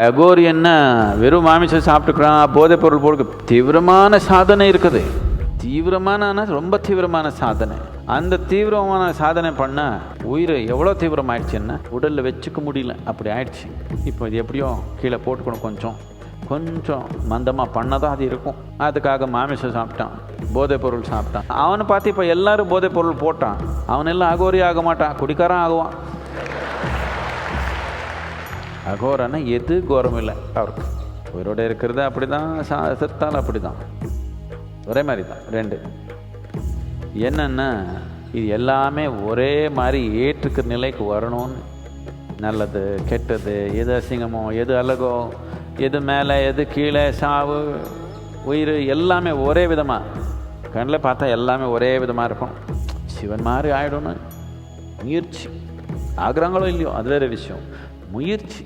அகோரி என்ன வெறும் மாமிசம் சாப்பிட்டுக்கிறான், போதைப் பொருள் போடு, தீவிரமான சாதனை இருக்குது. தீவிரமான ரொம்ப தீவிரமான சாதனை. அந்த தீவிரமான சாதனை பண்ண உயிர் எவ்வளோ தீவிரமாயிடுச்சுன்னா உடலில் வச்சுக்க முடியல, அப்படி ஆயிடுச்சு. இப்போ இது எப்படியோ கீழே போட்டுக்கணும், கொஞ்சம் மந்தமாக பண்ணதான் அது இருக்கும். அதுக்காக மாமிசம் சாப்பிட்டான், போதைப் பொருள் சாப்பிட்டான். அவனை பார்த்து இப்போ எல்லாரும் போதைப் பொருள் போட்டான். அவனெல்லாம் அகோரி ஆக மாட்டான், குடிக்காரன் ஆகுவான். அகோரன்னா எது கோரம் இல்லை அவருக்கு. உயிரோடு இருக்கிறது அப்படி தான், செத்தால் அப்படி தான், ஒரே மாதிரி தான் ரெண்டு. என்னென்னா இது எல்லாமே ஒரே மாதிரி ஏற்றுக்கிற நிலைக்கு வரணும்னு. நல்லது கெட்டது, எது அசிங்கமோ எது அழகோ, எது மேலே எது கீழே, சாவு உயிர் எல்லாமே ஒரே விதமாக, கண்ணில் பார்த்தா எல்லாமே ஒரே விதமாக இருக்கும். சிவன் மாதிரி ஆகிடணும் முயற்சி. ஆகிறாங்களோ இல்லையோ அது வேறு விஷயம். முயற்சி